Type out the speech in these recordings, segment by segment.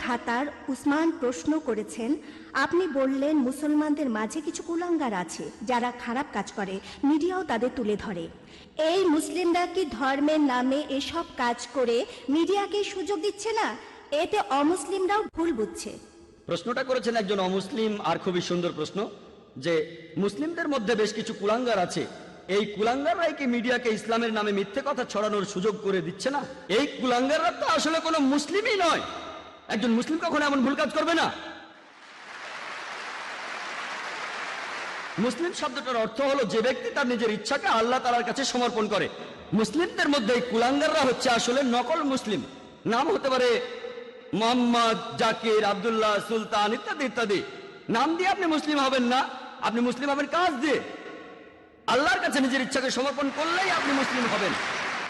ঢাকার উসমান প্রশ্ন করেছেন, আপনি বললেন মুসলমানদের মাঝে কিছু কুলাঙ্গার আছে যারা খারাপ কাজ করে, মিডিয়াও তাদের তুলে ধরে। এই মুসলিমরা কি ধর্মের নামে এসব কাজ করে মিডিয়াকে সুযোগ দিচ্ছে না? এতে অমুসলিমরাও ভুল বুঝছে। প্রশ্নটা করেছেন একজন অমুসলিম, আর খুবই সুন্দর প্রশ্ন, যে মুসলিমদের মধ্যে বেশ কিছু কুলাঙ্গার আছে, এই কুলাঙ্গাররাই কি মিডিয়াকে ইসলামের নামে মিথ্যে কথা ছড়ানোর সুযোগ করে দিচ্ছে না? এই কুলাঙ্গাররা তো আসলে কোনো মুসলিমই নয়। একজন মুসলিম কখনো এমন ভুল কাজ করবে না। মুসলিম শব্দটার অর্থ হলো যে ব্যক্তি তার নিজের ইচ্ছাকে আল্লাহ তাআলার কাছে সমর্পণ করে। মুসলিমদের মধ্যে এই কুলাঙ্গাররা হচ্ছে আসলে নকল মুসলিম। নাম হতে পারে মোহাম্মদ, জাকির, আব্দুল্লাহ, সুলতান ইত্যাদি ইত্যাদি। নাম দিয়ে আপনি মুসলিম হবেন না, আপনি মুসলিম হবেন কাজ দিয়ে। আল্লাহর কাছে নিজের ইচ্ছাকে সমর্পণ করলেই আপনি মুসলিম হবেন।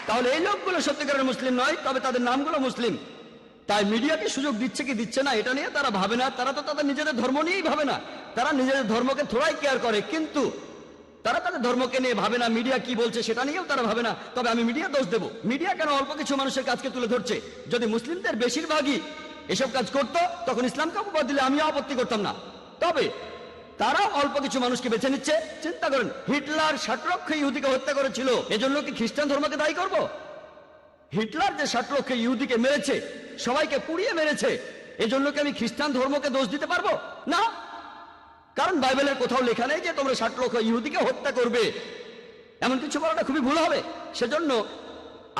তাহলে এই লোকগুলো সত্যিকারের মুসলিম নয়, তবে তাদের নামগুলো মুসলিম। তাই মিডিয়াকে সুযোগ দিচ্ছে কি দিচ্ছে না এটা নিয়ে তারা ভাবে না। তারা তো তাদের নিজেদের ধর্ম নিয়েই ভাবে না, তারা নিজেদের ধর্মকে থোড়াই কেয়ার করে, কিন্তু তারা তাদের ধর্মকে নিয়ে ভাবে না। মিডিয়া কি বলছে সেটা নিয়েও তারা ভাবে না। তবে আমি মিডিয়া দোষ দেব, মিডিয়া কেন অল্প কিছু মানুষের কাজকে তুলে ধরছে? যদি মুসলিমদের বেশিরভাগই এসব কাজ করত তখন ইসলামকে অপবাদ দিলে আমিও আপত্তি করতাম না। তবে তারা অল্প কিছু মানুষকে বেছে নিচ্ছে। চিন্তা করেন, হিটলার 60 লক্ষ ইহুদিকে হত্যা করেছিল, এজন্য কি খ্রিস্টান ধর্মকে দায়ী করব? হিটলার যে 60 লক্ষ ইহুদিকে মেরেছে, সবাইকে পুড়িয়ে মেরেছে, এজন্য কি আমি খ্রিস্টান ধর্মকে দোষ দিতে পারবো না? কারণ বাইবেলের কোথাও লেখা নেই যে তোমরা 60 লক্ষ ইহুদিকে হত্যা করবে। এমন কিছু বলাটা খুবই ভুল হবে। সেজন্য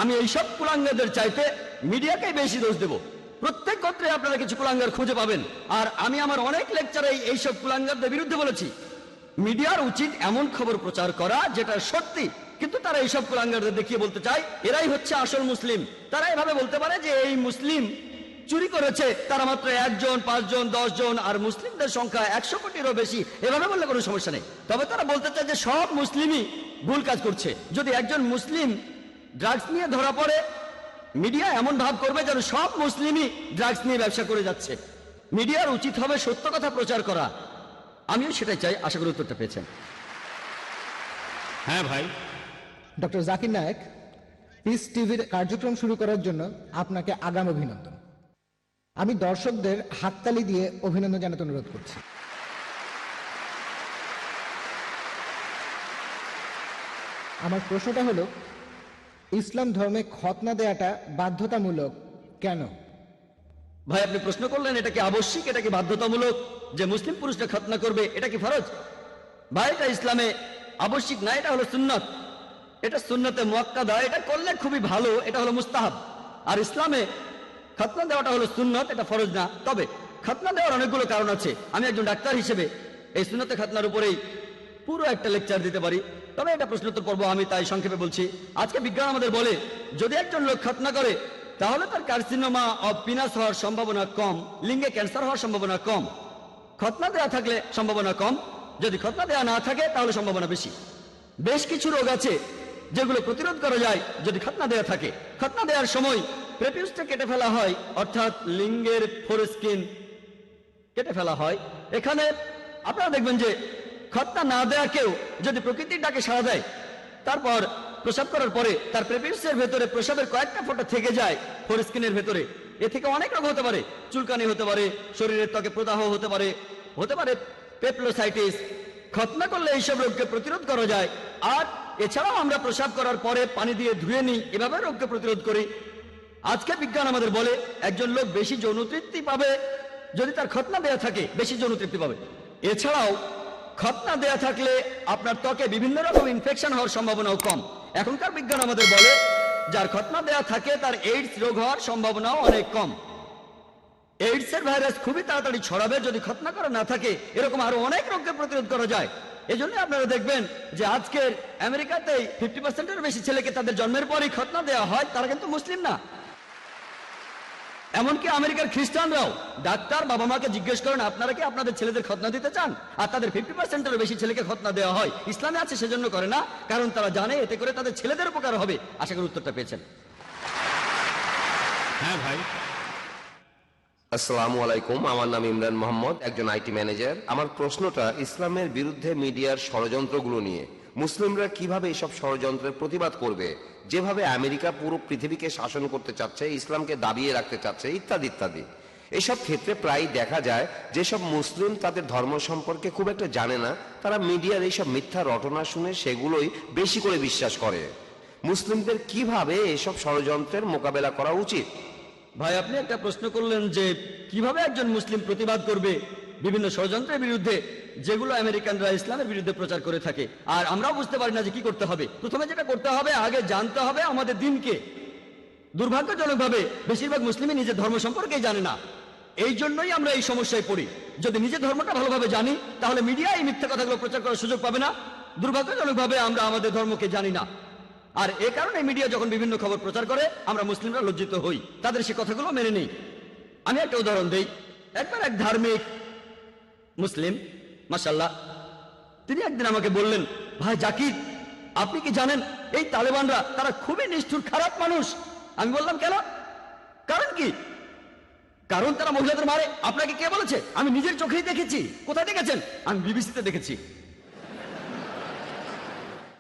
আমি এইসব কুলাঙ্গারদের চাইতে মিডিয়াকে বেশি দোষ দেব। প্রত্যেক গোত্রে আপনারা কিছু কুলাঙ্গার খুঁজে পাবেন, আর আমি আমার অনেক লেকচারে এইসব কুলাঙ্গারদের বিরুদ্ধে বলেছি। মিডিয়ার উচিত এমন খবর প্রচার করা যেটা সত্যি, কিন্তু তারা এইসব কুলাঙ্গারদের দেখিয়ে বলতে চায় এরাই হচ্ছে আসল মুসলিম। তারা এভাবে বলতে পারে যে এই মুসলিম চুরি করেছে তারা মাত্র 1 জন, 5 জন, 10 জন, আর মুসলিমদের সংখ্যা 100 কোটিরও বেশি। এভাবে বললে কোনো সমস্যা নেই। তবে তারা বলতে চায় যে সব মুসলিমই ভুল কাজ করছে। যদি একজন মুসলিম ড্রাগস নিয়ে ধরা পড়ে, মিডিয়া এমন ভাব করবে যেন সব মুসলিমই ড্রাগস নিয়ে ব্যবসা করে যাচ্ছে। মিডিয়ার উচিত হবে সত্য কথা প্রচার করা। আমিও সেটাই চাই। আশা করি উত্তরটা পেয়েছেন। হ্যাঁ ভাই। ডক্টর জাকির নায়েক, পিস টিভির কার্যক্রম শুরু করার জন্য আপনাকে আগাম অভিনন্দন। আমি দর্শকদের হাততালি দিয়ে অভিনন্দন জানাতে অনুরোধ করছি। আমার প্রশ্নটা হলো, ইসলাম ধর্মে খতনা দেয়াটা বাধ্যতামূলক কেন? ভাই, আপনি প্রশ্ন করলেন এটা কি আবশ্যিক, এটা কি বাধ্যতামূলক যে মুসলিম পুরুষরা খতনা করবে, এটা কি ফরজ? ভাই, এটা ইসলামে আবশ্যিক না, এটা হলো সুন্নত। এটা সুন্নতে মুআক্কাদা, এটা করলে খুবই ভালো, এটা হলো মুস্তাহাব। আর ইসলামে খতনা দেওয়াটা হলো সুন্নত, এটা ফরজ না। তবে খতনা দেওয়ার অনেকগুলো কারণ আছে। আমি একজন ডাক্তার হিসেবে এই সুন্নতে খতনার উপরেই পুরো একটা লেকচার দিতে পারি, তবে এটা প্রশ্নোত্তর পর্ব, আমি তাই সংক্ষেপে বলছি। আজকে বিজ্ঞান আমাদের বলে যদি একজন লোক খতনা করে তাহলে তার কার্সিনোমা অফ পিনাস হওয়ার সম্ভাবনা কম, লিঙ্গে ক্যান্সার হওয়ার সম্ভাবনা কম। খতনা দেওয়া থাকলে সম্ভাবনা কম, যদি খতনা দেওয়া না থাকে তাহলে সম্ভাবনা বেশি। বেশ কিছু রোগ আছে যেগুলো প্রতিরোধ করা যায় যদি খতনা দেওয়া থাকে। খতনা দেওয়ার সময় প্রেপিউসটা কেটে ফেলা হয়, অর্থাৎ লিঙ্গের ফোরস্কিন কেটে ফেলা হয়। এখানে আপনারা দেখবেন যে খতনা না দেয়া কেউ যদি প্রকৃতির ডাকে সাড়া দেয়, তারপর প্রসাব করার পরে তার প্রেপিউসের ভেতরে প্রসাবের কয়েকটা ফোঁটা থেকে যায় ফোরস্কিনের ভেতরে, এ থেকে অনেক রোগ হতে পারে। চুলকানি হতে পারে, শরীরের ত্বকে প্রদাহ হতে পারে, পেপলোসাইটিস। খতনা করলে এইসব রোগকে প্রতিরোধ করা যায়। আর এছাড়াও আমরা প্রসাব করার পরে পানি দিয়ে ধুয়ে নিই, এভাবে রোগকে প্রতিরোধ করি। আজকে বিজ্ঞান আমাদের বলে একজন লোক বেশি যৌন তৃপ্তি পাবে যদি তার খতনা দেয়া থাকে, বেশি যৌন তৃপ্তি পাবে। এছাড়াও খতনা দেয়া থাকলে আপনার ত্বকে বিভিন্ন রকম ইনফেকশন হওয়ার সম্ভাবনাও কম। এখনকার বিজ্ঞান আমাদের বলে যার খতনা দেয়া থাকে তার এইডস রোগ হওয়ার সম্ভাবনাও অনেক কম। এইডস এর ভাইরাস খুবই তাড়াতাড়ি ছড়াবে যদি খতনা করা না থাকে। এরকম আরো অনেক রোগকে প্রতিরোধ করা যায়। এজন্য আপনারা দেখবেন যে আজকের আমেরিকাতেই 50%-এর বেশি ছেলেকে তাদের জন্মের পরই খতনা দেওয়া হয়, তারা কিন্তু মুসলিম না। এমনকি আমেরিকার খ্রিস্টানরাও ডাক্তার বাবা মাকে জিজ্ঞেস করেন আপনারা কি আপনাদের ছেলেদের খতনা দিতে চান, আর তাদের 50%-এরও বেশি ছেলেকে খতনা দেওয়া হয়। ইসলামে আছে সেজন্য করে না, কারণ তারা জানে এতে করে তাদের ছেলেদের উপকার হবে। আশা করি উত্তরটা পেয়েছেন। হ্যাঁ ভাই। আসসালামু আলাইকুম, আমার নাম ইমরান মোহাম্মদ, একজন আইটি ম্যানেজার। আমার প্রশ্নটা ইসলামের বিরুদ্ধে মিডিয়ার ষড়যন্ত্রগুলো নিয়ে। মুসলিমরা কিভাবে এসব ষড়যন্ত্রের প্রতিবাদ করবে? যেভাবে আমেরিকা পুরো পৃথিবীকে শাসন করতে চাচ্ছে, ইসলামকে দাবিয়ে রাখতে চাচ্ছে, ইত্যাদি ইত্যাদি। এসব ক্ষেত্রে প্রায় দেখা যায় যেসব মুসলিম তাদের ধর্ম সম্পর্কে খুব একটা জানে না, তারা মিডিয়ার এইসব মিথ্যা রটনা শুনে সেগুলোই বেশি করে বিশ্বাস করে। মুসলিমদের কিভাবে এসব ষড়যন্ত্রের মোকাবেলা করা উচিত? ভাই, আপনি একটা প্রশ্ন করলেন যে কিভাবে একজন মুসলিম প্রতিবাদ করবে বিভিন্ন ষড়যন্ত্রের বিরুদ্ধে যেগুলো আমেরিকানরা ইসলামের বিরুদ্ধে প্রচার করে থাকে, আর আমরাও বুঝতে পারি না যে কি করতে হবে। প্রথমে যেটা করতে হবে, আগে জানতে হবে আমাদের দিনকে। দুর্ভাগ্যজনকভাবে বেশিরভাগ মুসলিমই নিজের ধর্ম সম্পর্কেই জানে না। এই জন্যই আমরা এই সমস্যায় পড়ি। যদি নিজের ধর্মটা ভালোভাবে জানি, তাহলে মিডিয়া এই মিথ্যা কথাগুলো প্রচার করার সুযোগ পাবে না। দুর্ভাগ্যজনকভাবে আমরা আমাদের ধর্মকে জানি না, আর এ কারণে মিডিয়া যখন বিভিন্ন খবর প্রচার করে আমরা মুসলিমরা লজ্জিত হই, তাদের সে কথাগুলো মেনে নেই। আমি একটা উদাহরণ দেই। একবার এক ধার্মিক মুসলিম, মাশাআল্লাহ, তিনি একদিন আমাকে বললেন, ভাই জাকির, আপনি কি জানেন এই তালেবানরা তারা খুবই নিষ্ঠুর খারাপ মানুষ। আমি বললাম, কেন? কারণ কি? কারণ তারা মহিলাদের মারে। আপনাকে কে বলেছে? আমি নিজের চোখেই দেখেছি। কোথায় দেখেছেন? আমি বিবিসিতে দেখেছি।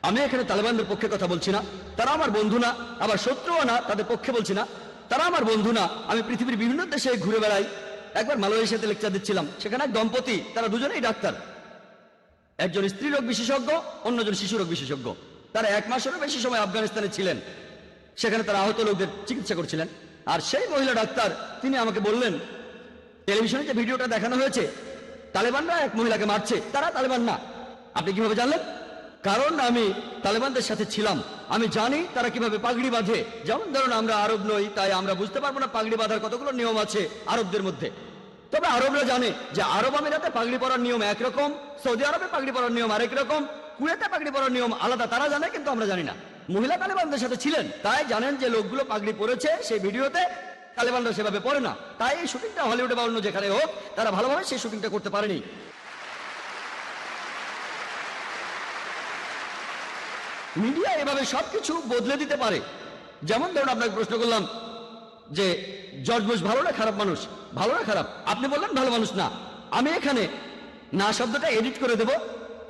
আমি এখানে তালেবানদের পক্ষে কথা বলছি না, তারা আমার বন্ধু না, আবার শত্রুও না, তাদের পক্ষে বলছি না, তারা আমার বন্ধু না। আমি পৃথিবীর বিভিন্ন দেশে ঘুরে বেড়াই। একবার মালয়েশিয়াতে লেকচার দিচ্ছিলাম, সেখানে এক দম্পতি, তারা দুজনেই ডাক্তার। একজন স্ত্রী রোগ বিশেষজ্ঞ, অন্যজন শিশু রোগ বিশেষজ্ঞ। তারা 1 মাসেরও বেশি সময় আফগানিস্তানে ছিলেন, সেখানে তারা আহত লোকদের চিকিৎসা করছিলেন। আর সেই মহিলা ডাক্তার, তিনি আমাকে বললেন, টেলিভিশনে যে ভিডিওটা দেখানো হয়েছে, তালেবানরা এক মহিলাকে মারছে, তারা তালেবান না। আপনি কিভাবে জানলেন? কারণ আমি তালেবানদের সাথে ছিলাম, আমি জানি তারা কিভাবে পাগড়ি বাঁধে। যেমন ধরুন, আমরা আরব নই, তাই আমরা বুঝতে পারবো না পাগড়ি বাঁধার কতগুলো নিয়ম আছে আরবদের মধ্যে। তবে আরবরা জানে যে আরব আমিরাতে পাগড়ি পরার নিয়ম একরকম, সৌদি আরবে পাগড়ি পরার নিয়ম আরেক রকম, কুয়েতে পাগড়ি পরার নিয়ম আলাদা। তারা জানে, কিন্তু আমরা জানি না। মহিলা তালেবানদের সাথে ছিলেন, তাই জানেন যে লোকগুলো পাগড়ি পরেছে সেই ভিডিওতে, তালেবানরা সেভাবে পরে না। তাই এই শুটিংটা হলিউডে বা অন্য যেখানে হোক, তারা ভালোভাবে সেই শুটিংটা করতে পারেনি। মিডিয়া এভাবে সবকিছু বদলে দিতে পারে। যেমন ধরুন, আপনাকে প্রশ্ন করলাম যে জর্জ বুশ ভালো না খারাপ মানুষ? ভালো না খারাপ? আপনি বললেন ভালো মানুষ না। আমি এখানে না শব্দটা এডিট করে দেব,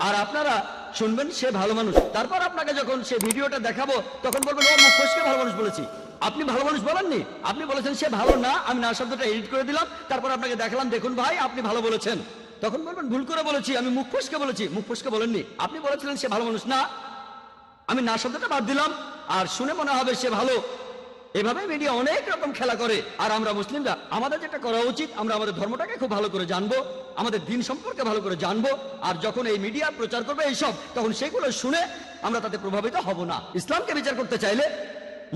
আর আপনারা শুনবেন সে ভালো মানুষ। তারপর আপনাকে যখন সে ভিডিওটা দেখাবো, তখন বলবেন, ও মুখ ফসকে ভালো মানুষ বলেছি। আপনি ভালো মানুষ বলেননি, আপনি বলেছেন সে ভালো না। আমি না শব্দটা এডিট করে দিলাম, তারপর আপনাকে দেখালাম, দেখুন ভাই, আপনি ভালো বলেছেন। তখন বলবেন, ভুল করে বলেছি, আমি মুখ ফসকে বলেছি। মুখ ফসকে বলেননি, আপনি বলেছিলেন সে ভালো মানুষ না। আমি না শব্দটা বাদ দিলাম, আর শুনে মনে হবে সে ভালো। এভাবে মিডিয়া অনেক রকম খেলা করে। আর আমরা মুসলিমরা, আমাদের যেটা করা উচিত, আমরা আমাদের ধর্মটাকে খুব ভালো করে জানবো, আমাদের দিন সম্পর্কে ভালো করে জানবো। আর যখন এই মিডিয়া প্রচার করবে এইসব, তখন সেগুলো শুনে আমরা তাতে প্রভাবিত হব না। ইসলামকে বিচার করতে চাইলে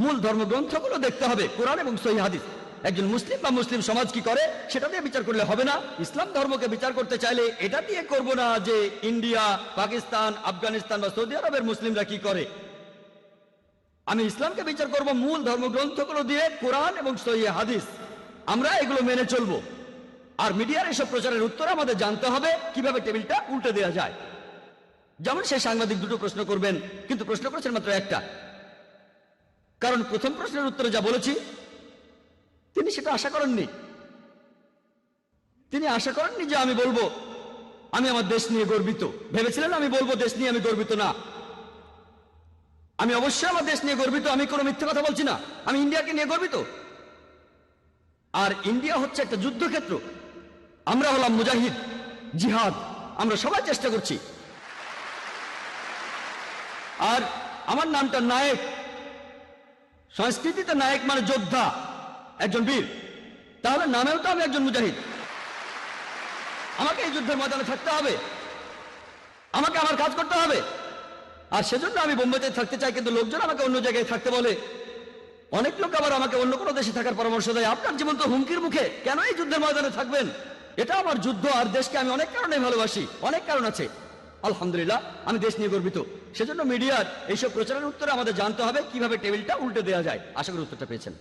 মূল ধর্মগ্রন্থগুলো দেখতে হবে, কোরআন এবং সহিহ হাদিস। একজন মুসলিম বা মুসলিম সমাজ কি করে সেটা দিয়ে বিচার করলে হবে না। ইসলাম ধর্মকে বিচার করতে চাইলে এটা দিয়ে করব না যে ইন্ডিয়া, পাকিস্তান, আফগানিস্তান বা সৌদি আরবের মুসলিমরা কি করে। আমি ইসলামকে বিচার করব মূল ধর্মগ্রন্থগুলো দিয়ে, কোরআন এবং সহিহ হাদিস। আমরা এগুলো মেনে চলবো। আর মিডিয়ার এসব প্রচারের উত্তর আমাদের জানতে হবে কিভাবে টেবিলটা উল্টে দেওয়া যায়। যেমন সেই সাংবাদিক দুটো প্রশ্ন করবেন, কিন্তু প্রশ্ন করেছেন মাত্র একটা। কারণ প্রথম প্রশ্নের উত্তরে যা বলেছি, তিনি সেটা আশা করেননি। তিনি আশা করেননি যে আমি বলবো আমি আমার দেশ নিয়ে গর্বিত। ভেবেছিলেন আমি বলবো দেশ নিয়ে আমি গর্বিত না। আমি অবশ্যই আমার দেশ নিয়ে গর্বিত, আমি কোনো মিথ্যে কথা বলছি না। আমি ইন্ডিয়াকে নিয়ে গর্বিত। আর ইন্ডিয়া হচ্ছে একটা যুদ্ধক্ষেত্র। আমরা হলাম মুজাহিদ, জিহাদ, আমরা সবাই চেষ্টা করছি। আর আমার নামটা নায়েক। সংস্কৃতিতে নায়েক মানে যোদ্ধা, একজন বীর। তাহলে নামেও তো আমি একজন মুজাহিদ। আমাকে এই যুদ্ধের ময়দানে থাকতে হবে, আমাকে আমার কাজ করতে হবে। আর সেজন্য আমি বোম্বেতে থাকতে চাই, কিন্তু লোকজন আমাকে অন্য জায়গায় থাকতে বলে। অনেক লোক আবার আমাকে অন্য কোনো দেশে থাকার পরামর্শ দেয়। আপনার জীবন তো হুমকির মুখে, কেন এই যুদ্ধের ময়দানে থাকবেন? এটা আমার যুদ্ধ। আর দেশকে আমি অনেক কারণে ভালোবাসি, অনেক কারণ আছে। আলহামদুলিল্লাহ, আমি দেশ নিয়ে গর্বিত। সেজন্য মিডিয়ার এইসব প্রচারের উত্তরে আমাদের জানতে হবে কিভাবে টেবিলটা উল্টে দেওয়া যায়। আশা করি উত্তরটা পেয়েছেন।